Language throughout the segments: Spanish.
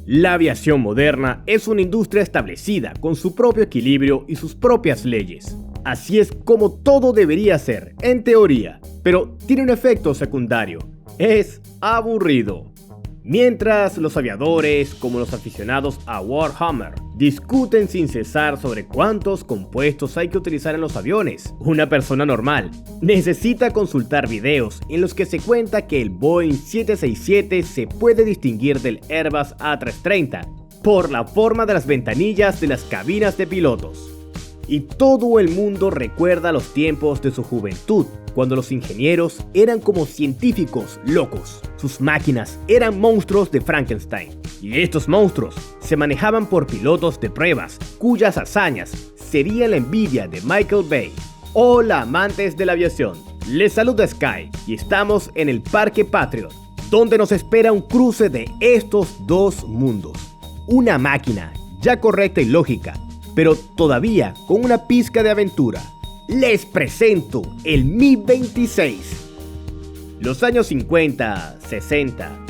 La aviación moderna es una industria establecida con su propio equilibrio y sus propias leyes. Así es como todo debería ser, en teoría, pero tiene un efecto secundario. Es aburrido. Mientras los aviadores, como los aficionados a Warhammer, discuten sin cesar sobre cuántos compuestos hay que utilizar en los aviones, una persona normal necesita consultar videos en los que se cuenta que el Boeing 767 se puede distinguir del Airbus A330 por la forma de las ventanillas de las cabinas de pilotos. Y todo el mundo recuerda los tiempos de su juventud, cuando los ingenieros eran como científicos locos. Sus máquinas eran monstruos de Frankenstein. Y estos monstruos se manejaban por pilotos de pruebas, cuyas hazañas serían la envidia de Michael Bay. Hola amantes de la aviación, les saluda Sky y estamos en el Parque Patriot, donde nos espera un cruce de estos dos mundos. Una máquina ya correcta y lógica, pero todavía con una pizca de aventura. Les presento el Mi-26. Los años 50, 60.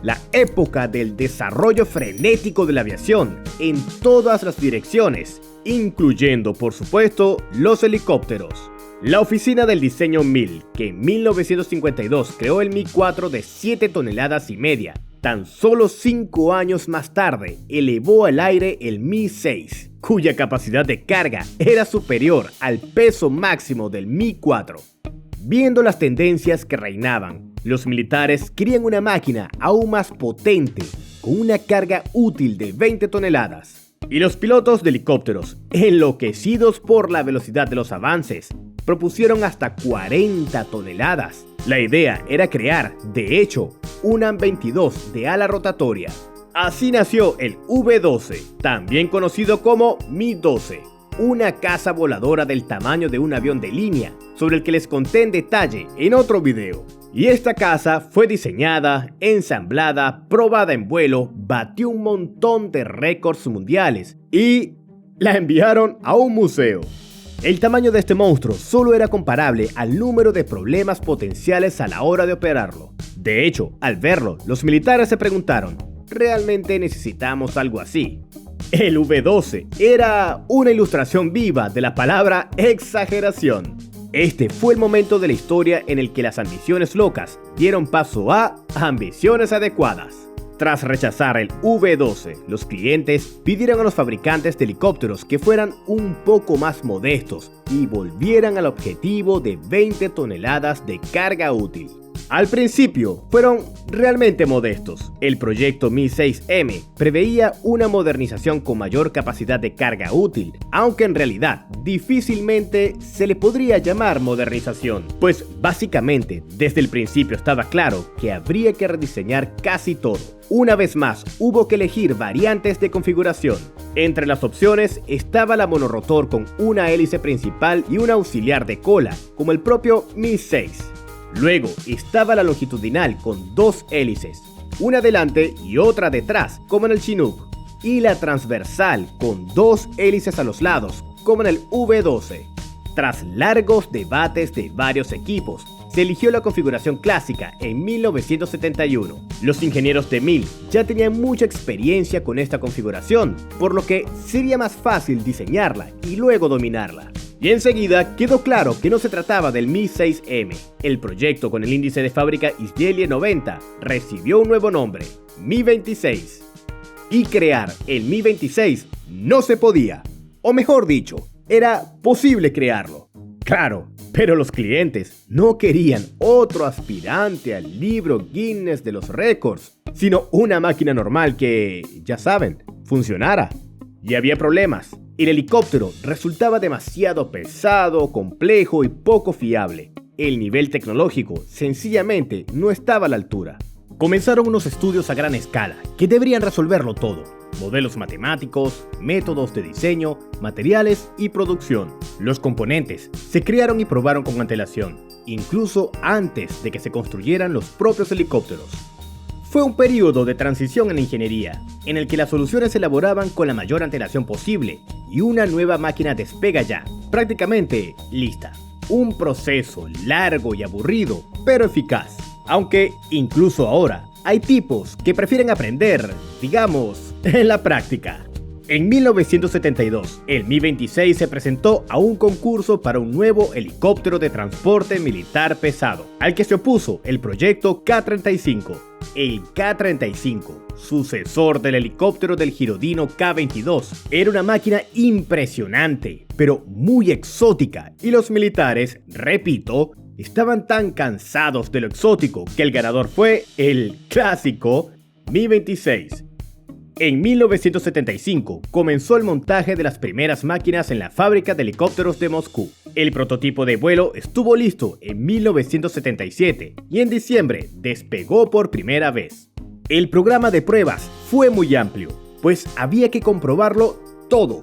La época del desarrollo frenético de la aviación en todas las direcciones, incluyendo, por supuesto, los helicópteros. La oficina del diseño MIL, que en 1952 creó el Mi-4 de 7 toneladas y media, tan solo 5 años más tarde elevó al aire el Mi-6, cuya capacidad de carga era superior al peso máximo del Mi-4. Viendo las tendencias que reinaban, los militares querían una máquina aún más potente, con una carga útil de 20 toneladas. Y los pilotos de helicópteros, enloquecidos por la velocidad de los avances, propusieron hasta 40 toneladas. La idea era crear, de hecho, un AN-22 de ala rotatoria. Así nació el V-12, también conocido como Mi-12, una caza voladora del tamaño de un avión de línea, sobre el que les conté en detalle en otro video. Y esta caza fue diseñada, ensamblada, probada en vuelo, batió un montón de récords mundiales y la enviaron a un museo. El tamaño de este monstruo solo era comparable al número de problemas potenciales a la hora de operarlo. De hecho, al verlo, los militares se preguntaron, ¿realmente necesitamos algo así? El V-12 era una ilustración viva de la palabra exageración. Este fue el momento de la historia en el que las ambiciones locas dieron paso a ambiciones adecuadas. Tras rechazar el V-12, los clientes pidieron a los fabricantes de helicópteros que fueran un poco más modestos y volvieran al objetivo de 20 toneladas de carga útil. Al principio fueron realmente modestos. El proyecto Mi-6M preveía una modernización con mayor capacidad de carga útil, aunque en realidad difícilmente se le podría llamar modernización, pues básicamente desde el principio estaba claro que habría que rediseñar casi todo. Una vez más, hubo que elegir variantes de configuración. Entre las opciones estaba la monorotor con una hélice principal y una auxiliar de cola, como el propio Mi-6. Luego estaba la longitudinal con 2 hélices, una delante y otra detrás, como en el Chinook, y la transversal con 2 hélices a los lados, como en el V-12. Tras largos debates de varios equipos, se eligió la configuración clásica en 1971. Los ingenieros de MIL ya tenían mucha experiencia con esta configuración, por lo que sería más fácil diseñarla y luego dominarla. Y enseguida quedó claro que no se trataba del Mi-6M. El proyecto con el índice de fábrica Izdelie 90 recibió un nuevo nombre, Mi-26. Y crear el Mi-26 no se podía, o mejor dicho, era posible crearlo. Claro, pero los clientes no querían otro aspirante al libro Guinness de los récords, sino una máquina normal que, ya saben, funcionara. Y había problemas. El helicóptero resultaba demasiado pesado, complejo y poco fiable. El nivel tecnológico sencillamente no estaba a la altura. Comenzaron unos estudios a gran escala que deberían resolverlo todo. Modelos matemáticos, métodos de diseño, materiales y producción. Los componentes se crearon y probaron con antelación, incluso antes de que se construyeran los propios helicópteros. Fue un periodo de transición en la ingeniería, en el que las soluciones se elaboraban con la mayor antelación posible y una nueva máquina despega ya, prácticamente lista. Un proceso largo y aburrido, pero eficaz. Aunque incluso ahora hay tipos que prefieren aprender digamos, en la práctica. En 1972, el Mi-26 se presentó a un concurso para un nuevo helicóptero de transporte militar pesado, al que se opuso el proyecto K-35. El K-35, sucesor del helicóptero del Girondino K-22, era una máquina impresionante, pero muy exótica, y los militares, repito, estaban tan cansados de lo exótico que el ganador fue el clásico Mi-26. En 1975 comenzó el montaje de las primeras máquinas en la fábrica de helicópteros de Moscú. El prototipo de vuelo estuvo listo en 1977 y en diciembre despegó por primera vez. El programa de pruebas fue muy amplio, pues había que comprobarlo todo,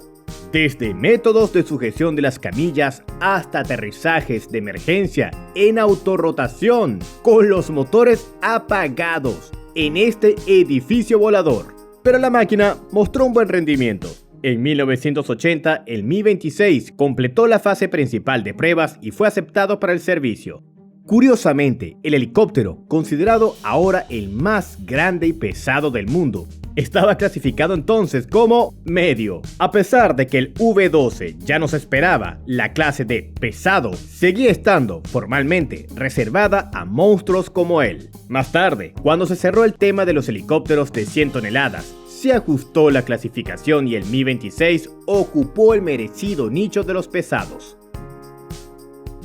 desde métodos de sujeción de las camillas hasta aterrizajes de emergencia en autorrotación con los motores apagados en este edificio volador. Pero la máquina mostró un buen rendimiento. En 1980, el Mi-26 completó la fase principal de pruebas y fue aceptado para el servicio. Curiosamente, el helicóptero, considerado ahora el más grande y pesado del mundo, estaba clasificado entonces como medio. A pesar de que el V-12 ya no se esperaba, la clase de pesado seguía estando formalmente reservada a monstruos como él. Más tarde, cuando se cerró el tema de los helicópteros de 100 toneladas, se ajustó la clasificación y el Mi-26 ocupó el merecido nicho de los pesados.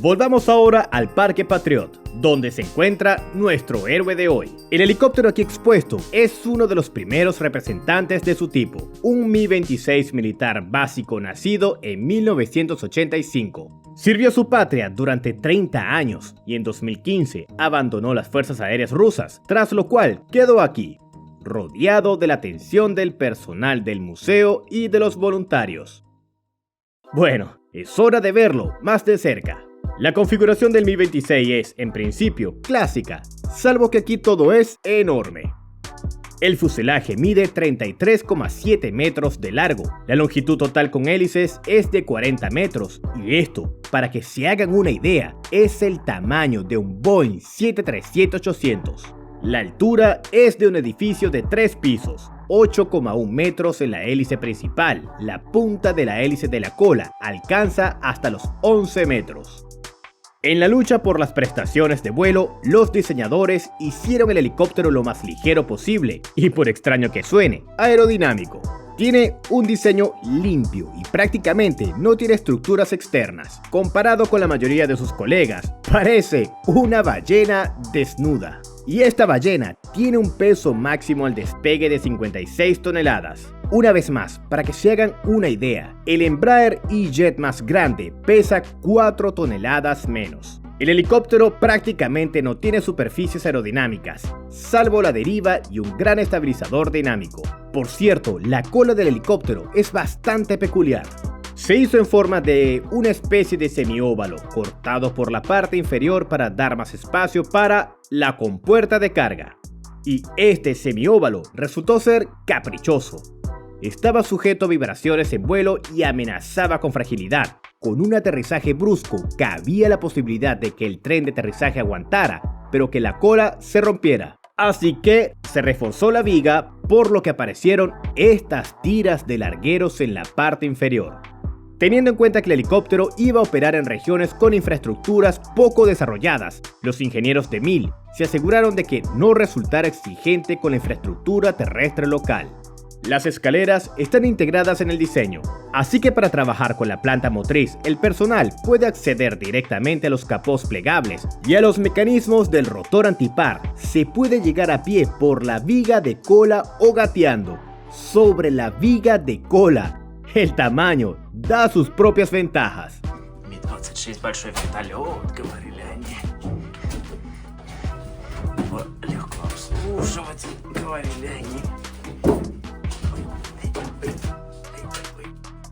Volvamos ahora al Parque Patriot, donde se encuentra nuestro héroe de hoy. El helicóptero aquí expuesto es uno de los primeros representantes de su tipo, un Mi-26 militar básico nacido en 1985. Sirvió a su patria durante 30 años y en 2015 abandonó las fuerzas aéreas rusas, tras lo cual quedó aquí, rodeado de la atención del personal del museo y de los voluntarios. Bueno, es hora de verlo más de cerca. La configuración del Mi-26 es, en principio, clásica, salvo que aquí todo es enorme. El fuselaje mide 33,7 metros de largo, la longitud total con hélices es de 40 metros, y esto, para que se hagan una idea, es el tamaño de un Boeing 737-800. La altura es de un edificio de 3 pisos, 8,1 metros en la hélice principal, la punta de la hélice de la cola alcanza hasta los 11 metros. En la lucha por las prestaciones de vuelo, los diseñadores hicieron el helicóptero lo más ligero posible y, por extraño que suene, aerodinámico. Tiene un diseño limpio y prácticamente no tiene estructuras externas. Comparado con la mayoría de sus colegas, parece una ballena desnuda. Y esta ballena tiene un peso máximo al despegue de 56 toneladas. Una vez más, para que se hagan una idea, el Embraer E-Jet más grande pesa 4 toneladas menos. El helicóptero prácticamente no tiene superficies aerodinámicas, salvo la deriva y un gran estabilizador dinámico. Por cierto, la cola del helicóptero es bastante peculiar. Se hizo en forma de una especie de semióvalo, cortado por la parte inferior para dar más espacio para la compuerta de carga. Y este semióvalo resultó ser caprichoso. Estaba sujeto a vibraciones en vuelo y amenazaba con fragilidad. Con un aterrizaje brusco, cabía la posibilidad de que el tren de aterrizaje aguantara, pero que la cola se rompiera. Así que se reforzó la viga, por lo que aparecieron estas tiras de largueros en la parte inferior. Teniendo en cuenta que el helicóptero iba a operar en regiones con infraestructuras poco desarrolladas, los ingenieros de Mil se aseguraron de que no resultara exigente con la infraestructura terrestre local. Las escaleras están integradas en el diseño, así que para trabajar con la planta motriz, el personal puede acceder directamente a los capós plegables y a los mecanismos del rotor antipar. Se puede llegar a pie por la viga de cola o gateando sobre la viga de cola. El tamaño da sus propias ventajas. Ми-26 большой вертолет, говорили они. Легко обслуживать, говорили они.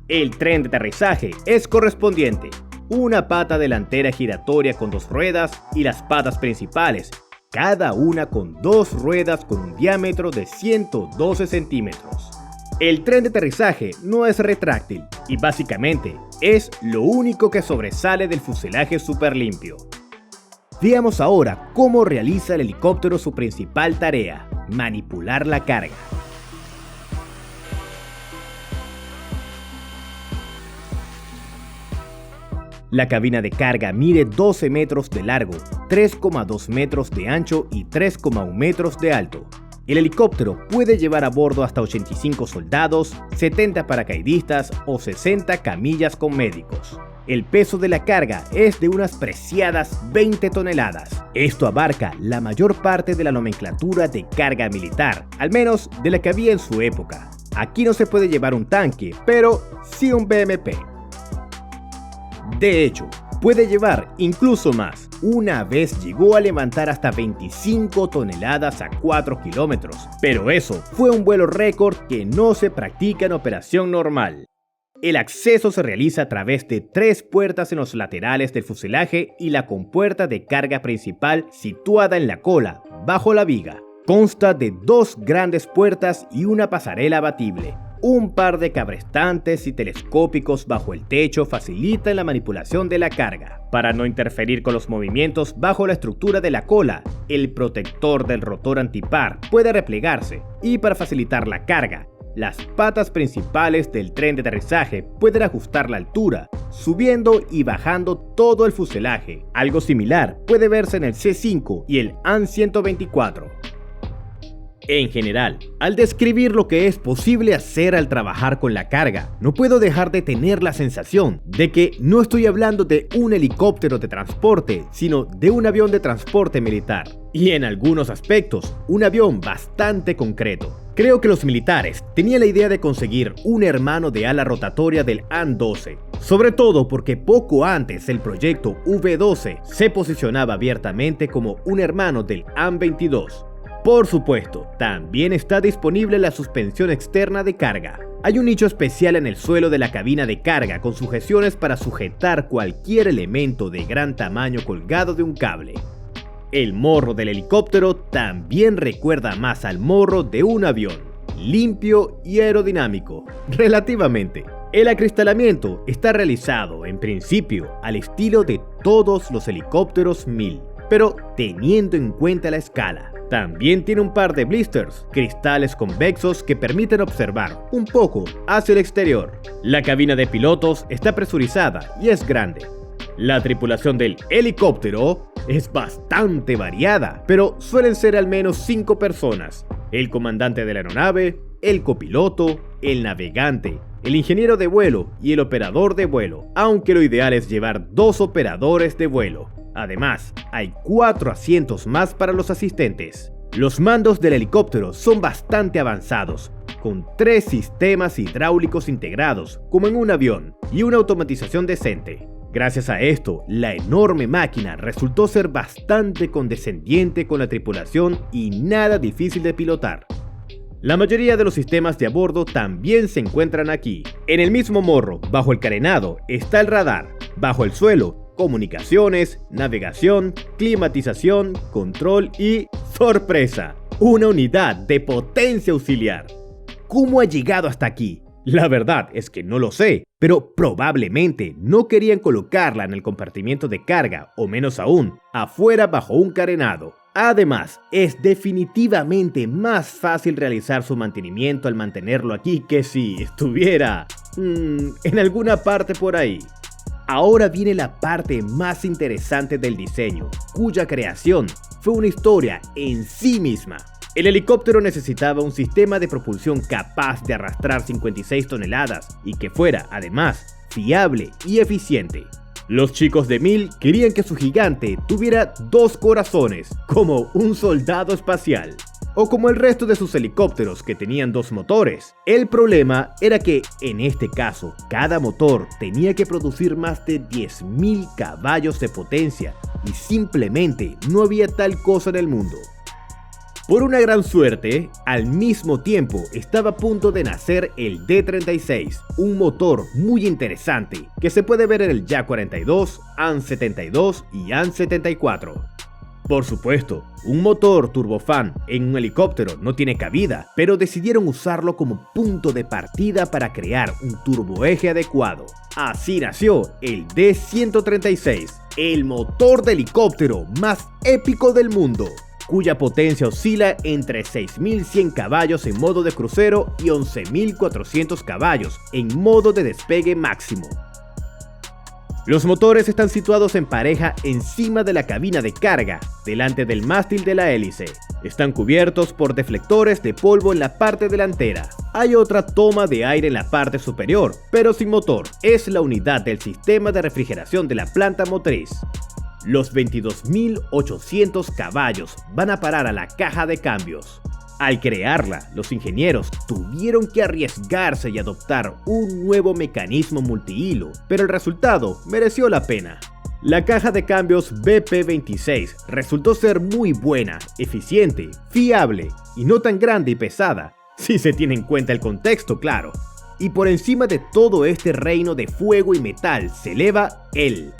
El tren de aterrizaje es correspondiente, una pata delantera giratoria con 2 ruedas y las patas principales, cada una con 2 ruedas con un diámetro de 112 centímetros. El tren de aterrizaje no es retráctil y básicamente es lo único que sobresale del fuselaje super limpio. Veamos ahora cómo realiza el helicóptero su principal tarea, manipular la carga. La cabina de carga mide 12 metros de largo, 3,2 metros de ancho y 3,1 metros de alto. El helicóptero puede llevar a bordo hasta 85 soldados, 70 paracaidistas o 60 camillas con médicos. El peso de la carga es de unas preciadas 20 toneladas. Esto abarca la mayor parte de la nomenclatura de carga militar, al menos de la que había en su época. Aquí no se puede llevar un tanque, pero sí un BMP. De hecho, puede llevar incluso más. Una vez llegó a levantar hasta 25 toneladas a 4 kilómetros, pero eso fue un vuelo récord que no se practica en operación normal. El acceso se realiza a través de 3 puertas en los laterales del fuselaje y la compuerta de carga principal situada en la cola, bajo la viga. Consta de 2 grandes puertas y una pasarela abatible. Un par de cabrestantes y telescópicos bajo el techo facilitan la manipulación de la carga. Para no interferir con los movimientos bajo la estructura de la cola, el protector del rotor antipar puede replegarse y para facilitar la carga, las patas principales del tren de aterrizaje pueden ajustar la altura, subiendo y bajando todo el fuselaje. Algo similar puede verse en el C-5 y el AN-124. En general, al describir lo que es posible hacer al trabajar con la carga, no puedo dejar de tener la sensación de que no estoy hablando de un helicóptero de transporte, sino de un avión de transporte militar. Y en algunos aspectos, un avión bastante concreto. Creo que los militares tenían la idea de conseguir un hermano de ala rotatoria del AN-12, sobre todo porque poco antes el proyecto V-12 se posicionaba abiertamente como un hermano del AN-22. Por supuesto, también está disponible la suspensión externa de carga. Hay un nicho especial en el suelo de la cabina de carga con sujeciones para sujetar cualquier elemento de gran tamaño colgado de un cable. El morro del helicóptero también recuerda más al morro de un avión, limpio y aerodinámico, relativamente. El acristalamiento está realizado, en principio, al estilo de todos los helicópteros MiL, pero teniendo en cuenta la escala. También tiene un par de blisters, cristales convexos que permiten observar un poco hacia el exterior. La cabina de pilotos está presurizada y es grande. La tripulación del helicóptero es bastante variada, pero suelen ser al menos 5 personas. El comandante de la aeronave, el copiloto, el navegante, el ingeniero de vuelo y el operador de vuelo, aunque lo ideal es llevar 2 operadores de vuelo. Además, hay 4 asientos más para los asistentes. Los mandos del helicóptero son bastante avanzados, con 3 sistemas hidráulicos integrados, como en un avión, y una automatización decente. Gracias a esto, la enorme máquina resultó ser bastante condescendiente con la tripulación y nada difícil de pilotar. La mayoría de los sistemas de a bordo también se encuentran aquí. En el mismo morro, bajo el carenado, está el radar. Bajo el suelo, comunicaciones, navegación, climatización, control y ¡sorpresa! Una unidad de potencia auxiliar. ¿Cómo ha llegado hasta aquí? La verdad es que no lo sé, pero probablemente no querían colocarla en el compartimiento de carga, o menos aún, afuera bajo un carenado. Además, es definitivamente más fácil realizar su mantenimiento al mantenerlo aquí que si estuviera en alguna parte por ahí. Ahora viene la parte más interesante del diseño, cuya creación fue una historia en sí misma. El helicóptero necesitaba un sistema de propulsión capaz de arrastrar 56 toneladas y que fuera, además, fiable y eficiente. Los chicos de MiL querían que su gigante tuviera 2 corazones, como un soldado espacial, o como el resto de sus helicópteros que tenían 2 motores. El problema era que, en este caso, cada motor tenía que producir más de 10.000 caballos de potencia y simplemente no había tal cosa en el mundo. Por una gran suerte, al mismo tiempo estaba a punto de nacer el D-36, un motor muy interesante que se puede ver en el Ya-42, AN-72 y AN-74. Por supuesto, un motor turbofan en un helicóptero no tiene cabida, pero decidieron usarlo como punto de partida para crear un turboeje adecuado. Así nació el D-136, el motor de helicóptero más épico del mundo, cuya potencia oscila entre 6.100 caballos en modo de crucero y 11.400 caballos en modo de despegue máximo. Los motores están situados en pareja encima de la cabina de carga, delante del mástil de la hélice. Están cubiertos por deflectores de polvo en la parte delantera. Hay otra toma de aire en la parte superior, pero sin motor. Es la unidad del sistema de refrigeración de la planta motriz. Los 22.800 caballos van a parar a la caja de cambios. Al crearla, los ingenieros tuvieron que arriesgarse y adoptar un nuevo mecanismo multihilo, pero el resultado mereció la pena. La caja de cambios BP26 resultó ser muy buena, eficiente, fiable y no tan grande y pesada, si se tiene en cuenta el contexto, claro. Y por encima de todo este reino de fuego y metal se eleva el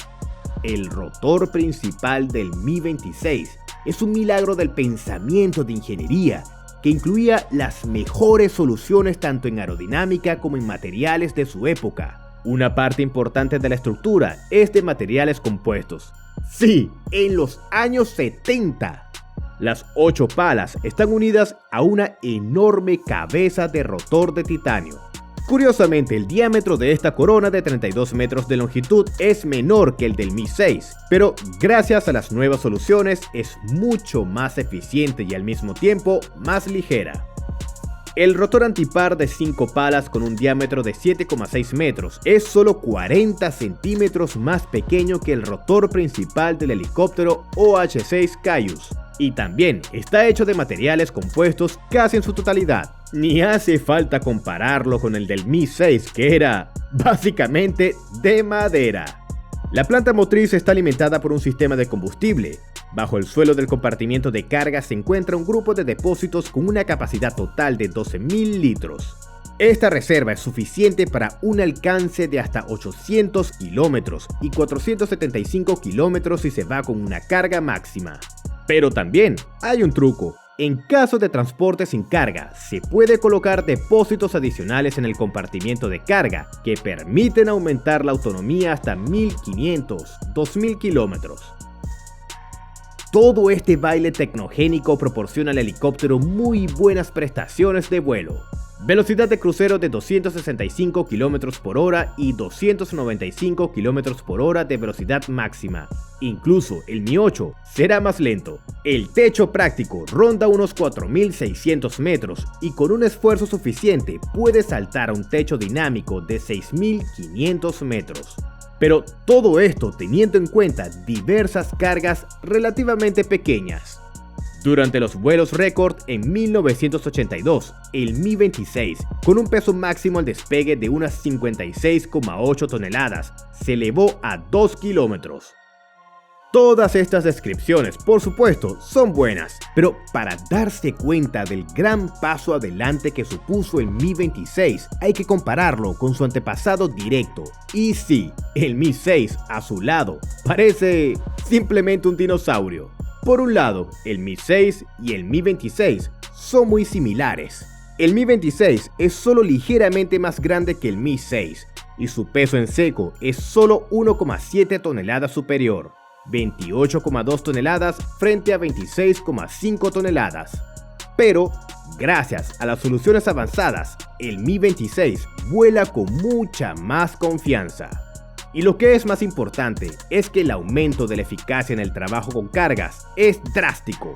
rotor principal del Mi-26. Es un milagro del pensamiento de ingeniería que incluía las mejores soluciones tanto en aerodinámica como en materiales de su época. Una parte importante de la estructura es de materiales compuestos. Sí, en los años 70. Las 8 palas están unidas a una enorme cabeza de rotor de titanio. Curiosamente, el diámetro de esta corona de 32 metros de longitud es menor que el del Mi-6, pero gracias a las nuevas soluciones es mucho más eficiente y al mismo tiempo más ligera. El rotor antipar de 5 palas con un diámetro de 7,6 metros es solo 40 centímetros más pequeño que el rotor principal del helicóptero OH-6 Cayuse. Y también está hecho de materiales compuestos casi en su totalidad. Ni hace falta compararlo con el del Mi-6, que era básicamente de madera. La planta motriz está alimentada por un sistema de combustible. Bajo el suelo del compartimiento de carga se encuentra un grupo de depósitos con una capacidad total de 12.000 litros. Esta reserva es suficiente para un alcance de hasta 800 kilómetros y 475 kilómetros si se va con una carga máxima. Pero también hay un truco. En caso de transporte sin carga, se puede colocar depósitos adicionales en el compartimiento de carga que permiten aumentar la autonomía hasta 1.500-2.000 kilómetros. Todo este baile tecnogénico proporciona al helicóptero muy buenas prestaciones de vuelo. Velocidad de crucero de 265 km por hora y 295 km por hora de velocidad máxima. Incluso el Mi-8 será más lento. El techo práctico ronda unos 4.600 metros y con un esfuerzo suficiente puede saltar a un techo dinámico de 6.500 metros. Pero todo esto teniendo en cuenta diversas cargas relativamente pequeñas. Durante los vuelos récord en 1982, el Mi-26, con un peso máximo al despegue de unas 56,8 toneladas, se elevó a 2 kilómetros. Todas estas descripciones, por supuesto, son buenas, pero para darse cuenta del gran paso adelante que supuso el Mi-26, hay que compararlo con su antepasado directo. Y sí, el Mi-6 a su lado parece simplemente un dinosaurio. Por un lado, el Mi-6 y el Mi-26 son muy similares. El Mi-26 es solo ligeramente más grande que el Mi-6 y su peso en seco es solo 1,7 toneladas superior, 28,2 toneladas frente a 26,5 toneladas. Pero, gracias a las soluciones avanzadas, el Mi-26 vuela con mucha más confianza. Y lo que es más importante es que el aumento de la eficacia en el trabajo con cargas es drástico.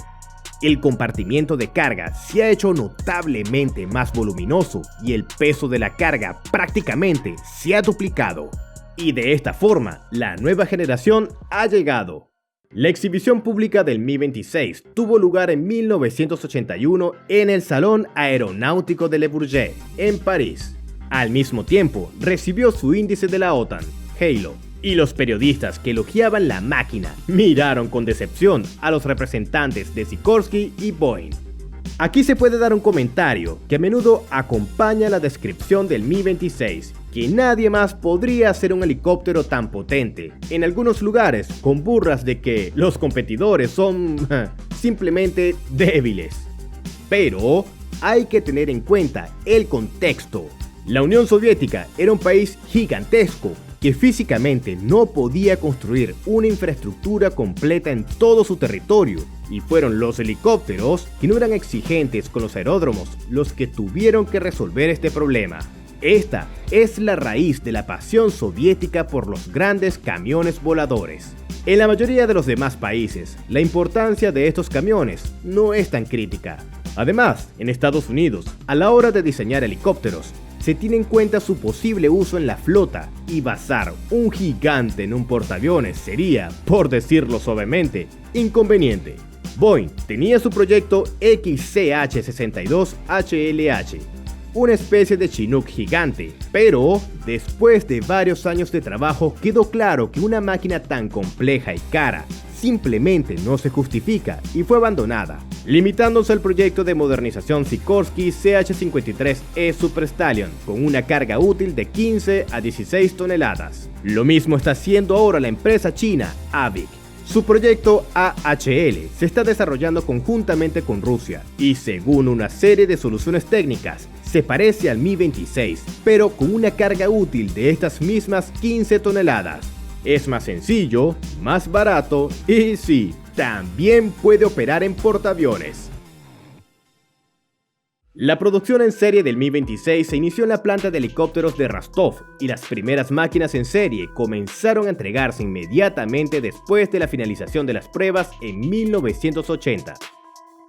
El compartimiento de carga se ha hecho notablemente más voluminoso y el peso de la carga prácticamente se ha duplicado. Y de esta forma, la nueva generación ha llegado. La exhibición pública del Mi-26 tuvo lugar en 1981 en el Salón Aeronáutico de Le Bourget, en París. Al mismo tiempo, recibió su índice de la OTAN, Halo, y los periodistas que elogiaban la máquina miraron con decepción a los representantes de Sikorsky y Boeing. Aquí se puede dar un comentario que a menudo acompaña la descripción del Mi-26, que nadie más podría hacer un helicóptero tan potente, en algunos lugares con burlas de que los competidores son simplemente débiles. Pero hay que tener en cuenta el contexto. La Unión Soviética era un país gigantesco que físicamente no podía construir una infraestructura completa en todo su territorio, y fueron los helicópteros, que no eran exigentes con los aeródromos, los que tuvieron que resolver este problema. Esta es la raíz de la pasión soviética por los grandes camiones voladores. En la mayoría de los demás países, la importancia de estos camiones no es tan crítica. Además, en Estados Unidos, a la hora de diseñar helicópteros, se tiene en cuenta su posible uso en la flota y basar un gigante en un portaaviones sería, por decirlo suavemente, inconveniente. Boeing tenía su proyecto XCH-62HLH, una especie de Chinook gigante, pero después de varios años de trabajo quedó claro que una máquina tan compleja y cara simplemente no se justifica y fue abandonada, limitándose al proyecto de modernización Sikorsky CH-53E Super Stallion con una carga útil de 15 a 16 toneladas. Lo mismo está haciendo ahora la empresa china Avic. Su proyecto AHL se está desarrollando conjuntamente con Rusia y según una serie de soluciones técnicas se parece al Mi-26, pero con una carga útil de estas mismas 15 toneladas. Es más sencillo, más barato y sí, también puede operar en portaaviones. La producción en serie del Mi-26 se inició en la planta de helicópteros de Rostov y las primeras máquinas en serie comenzaron a entregarse inmediatamente después de la finalización de las pruebas en 1980.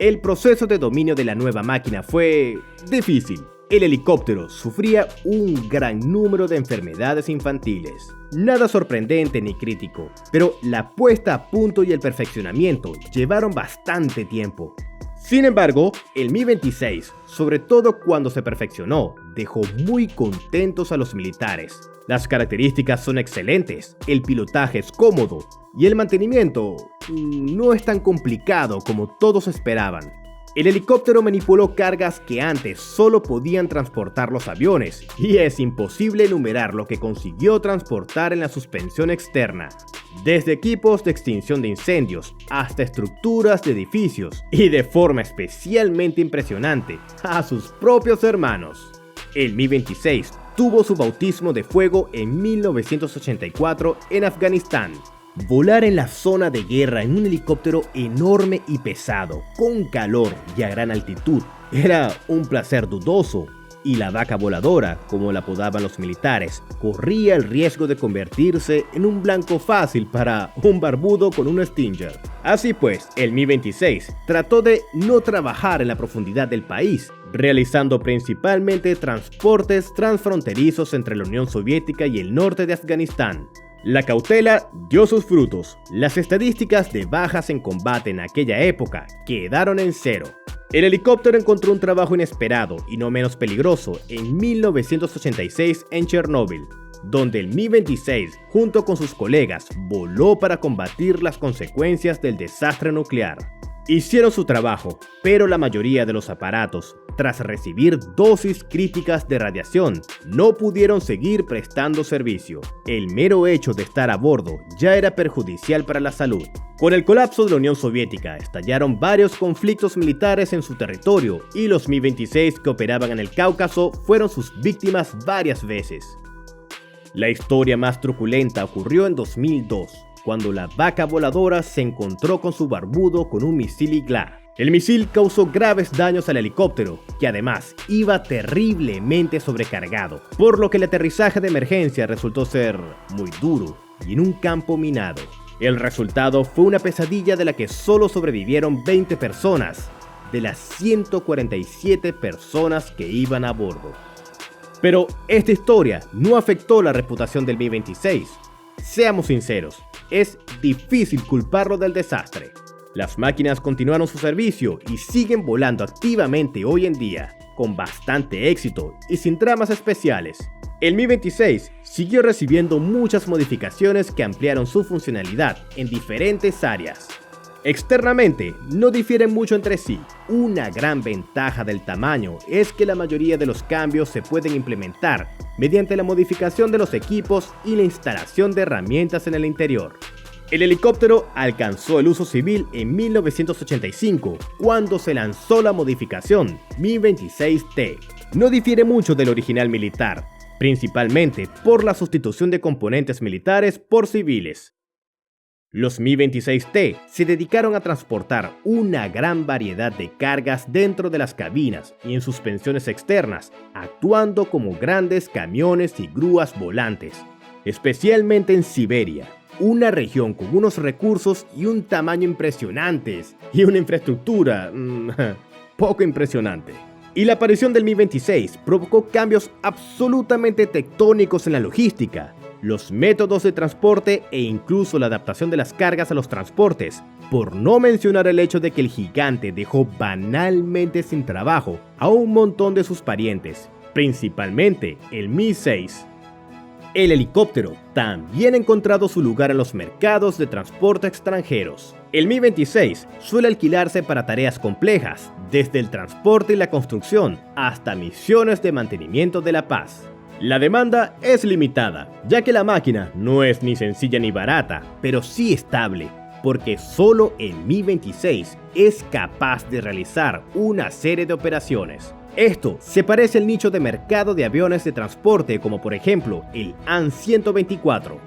El proceso de dominio de la nueva máquina fue difícil. El helicóptero sufría un gran número de enfermedades infantiles. Nada sorprendente ni crítico, pero la puesta a punto y el perfeccionamiento llevaron bastante tiempo. Sin embargo, el Mi-26, sobre todo cuando se perfeccionó, dejó muy contentos a los militares. Las características son excelentes, el pilotaje es cómodo y el mantenimiento no es tan complicado como todos esperaban. El helicóptero manipuló cargas que antes solo podían transportar los aviones, y es imposible enumerar lo que consiguió transportar en la suspensión externa. Desde equipos de extinción de incendios hasta estructuras de edificios, y de forma especialmente impresionante, a sus propios hermanos. El Mi-26 tuvo su bautismo de fuego en 1984 en Afganistán. Volar en la zona de guerra en un helicóptero enorme y pesado, con calor y a gran altitud, era un placer dudoso, y la vaca voladora, como la apodaban los militares, corría el riesgo de convertirse en un blanco fácil para un barbudo con un Stinger. Así pues, el Mi-26 trató de no trabajar en la profundidad del país, realizando principalmente transportes transfronterizos entre la Unión Soviética y el norte de Afganistán. La cautela dio sus frutos. Las estadísticas de bajas en combate en aquella época quedaron en cero. El helicóptero encontró un trabajo inesperado y no menos peligroso en 1986 en Chernóbil, donde el Mi-26, junto con sus colegas, voló para combatir las consecuencias del desastre nuclear. Hicieron su trabajo, pero la mayoría de los aparatos, tras recibir dosis críticas de radiación, no pudieron seguir prestando servicio. El mero hecho de estar a bordo ya era perjudicial para la salud. Con el colapso de la Unión Soviética, estallaron varios conflictos militares en su territorio y los Mi-26 que operaban en el Cáucaso fueron sus víctimas varias veces. La historia más truculenta ocurrió en 2002. Cuando la vaca voladora se encontró con su barbudo con un misil Igla. El misil causó graves daños al helicóptero, que además iba terriblemente sobrecargado, por lo que el aterrizaje de emergencia resultó ser muy duro y en un campo minado. El resultado fue una pesadilla de la que solo sobrevivieron 20 personas, de las 147 personas que iban a bordo. Pero esta historia no afectó la reputación del Mi-26. Seamos sinceros, es difícil culparlo del desastre. Las máquinas continuaron su servicio y siguen volando activamente hoy en día, con bastante éxito y sin tramas especiales. El Mi-26 siguió recibiendo muchas modificaciones que ampliaron su funcionalidad en diferentes áreas. Externamente, no difieren mucho entre sí. Una gran ventaja del tamaño es que la mayoría de los cambios se pueden implementar mediante la modificación de los equipos y la instalación de herramientas en el interior. El helicóptero alcanzó el uso civil en 1985, cuando se lanzó la modificación Mi-26T. No difiere mucho del original militar, principalmente por la sustitución de componentes militares por civiles. Los Mi-26T se dedicaron a transportar una gran variedad de cargas dentro de las cabinas y en suspensiones externas, actuando como grandes camiones y grúas volantes, especialmente en Siberia, una región con unos recursos y un tamaño impresionantes y una infraestructura poco impresionante. Y la aparición del Mi-26 provocó cambios absolutamente tectónicos en la logística, los métodos de transporte e incluso la adaptación de las cargas a los transportes, por no mencionar el hecho de que el gigante dejó banalmente sin trabajo a un montón de sus parientes, principalmente el Mi-6. El helicóptero también ha encontrado su lugar en los mercados de transporte extranjeros. El Mi-26 suele alquilarse para tareas complejas, desde el transporte y la construcción hasta misiones de mantenimiento de la paz. La demanda es limitada, ya que la máquina no es ni sencilla ni barata, pero sí estable, porque solo el Mi-26 es capaz de realizar una serie de operaciones. Esto se parece al nicho de mercado de aviones de transporte como por ejemplo el AN-124.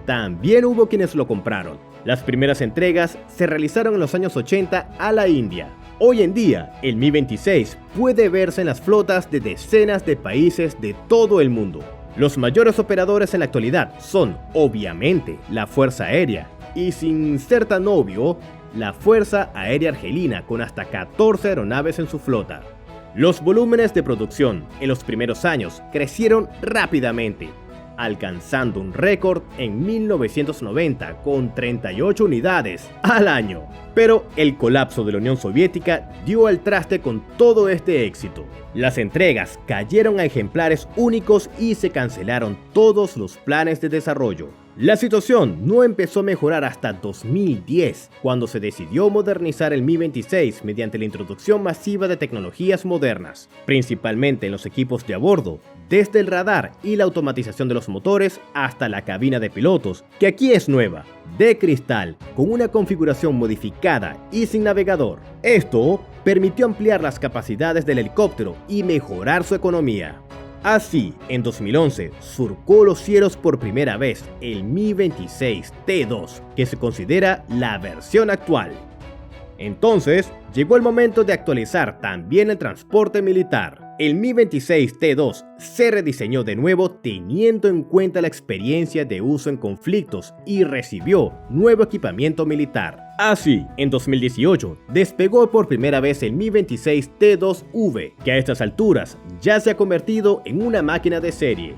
También hubo quienes lo compraron. Las primeras entregas se realizaron en los años 80 a la India. Hoy en día, el Mi-26 puede verse en las flotas de decenas de países de todo el mundo. Los mayores operadores en la actualidad son, obviamente, la Fuerza Aérea, y sin ser tan obvio, la Fuerza Aérea Argelina con hasta 14 aeronaves en su flota. Los volúmenes de producción en los primeros años crecieron rápidamente, alcanzando un récord en 1990 con 38 unidades al año. Pero el colapso de la Unión Soviética dio al traste con todo este éxito. Las entregas cayeron a ejemplares únicos y se cancelaron todos los planes de desarrollo. La situación no empezó a mejorar hasta 2010, cuando se decidió modernizar el Mi-26 mediante la introducción masiva de tecnologías modernas, principalmente en los equipos de a bordo, desde el radar y la automatización de los motores hasta la cabina de pilotos, que aquí es nueva, de cristal, con una configuración modificada y sin navegador. Esto permitió ampliar las capacidades del helicóptero y mejorar su economía. Así, en 2011, surcó los cielos por primera vez el Mi-26 T2, que se considera la versión actual. Entonces, llegó el momento de actualizar también el transporte militar. El Mi-26 T2 se rediseñó de nuevo teniendo en cuenta la experiencia de uso en conflictos y recibió nuevo equipamiento militar. Así, en 2018, despegó por primera vez el Mi-26 T2V, que a estas alturas ya se ha convertido en una máquina de serie.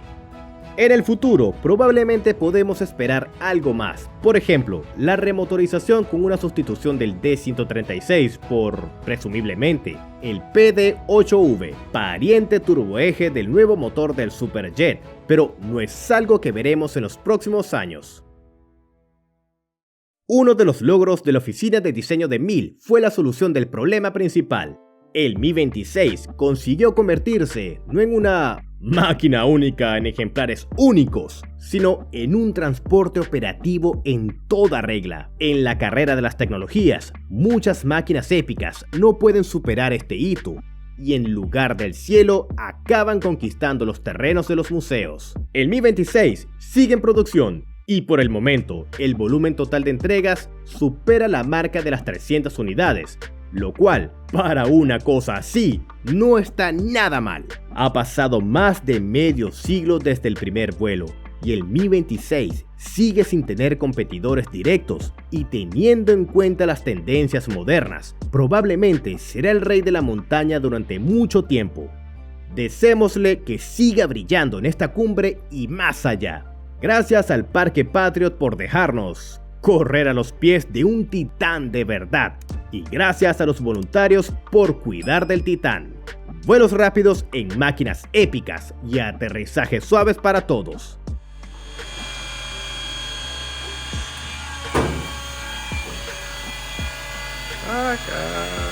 En el futuro, probablemente podemos esperar algo más. Por ejemplo, la remotorización con una sustitución del D136 por, presumiblemente, el PD-8V, pariente turboeje del nuevo motor del Superjet, pero no es algo que veremos en los próximos años. Uno de los logros de la oficina de diseño de MIL fue la solución del problema principal. El Mi-26 consiguió convertirse no en una máquina única en ejemplares únicos, sino en un transporte operativo en toda regla. En la carrera de las tecnologías, muchas máquinas épicas no pueden superar este hito, y en lugar del cielo acaban conquistando los terrenos de los museos. El Mi-26 sigue en producción, y por el momento, el volumen total de entregas supera la marca de las 300 unidades, lo cual, para una cosa así, no está nada mal. Ha pasado más de medio siglo desde el primer vuelo, y el Mi-26 sigue sin tener competidores directos, y teniendo en cuenta las tendencias modernas, probablemente será el rey de la montaña durante mucho tiempo. Deseémosle que siga brillando en esta cumbre y más allá. Gracias al Parque Patriot por dejarnos correr a los pies de un titán de verdad. Y gracias a los voluntarios por cuidar del titán. Vuelos rápidos en máquinas épicas y aterrizajes suaves para todos. Acá.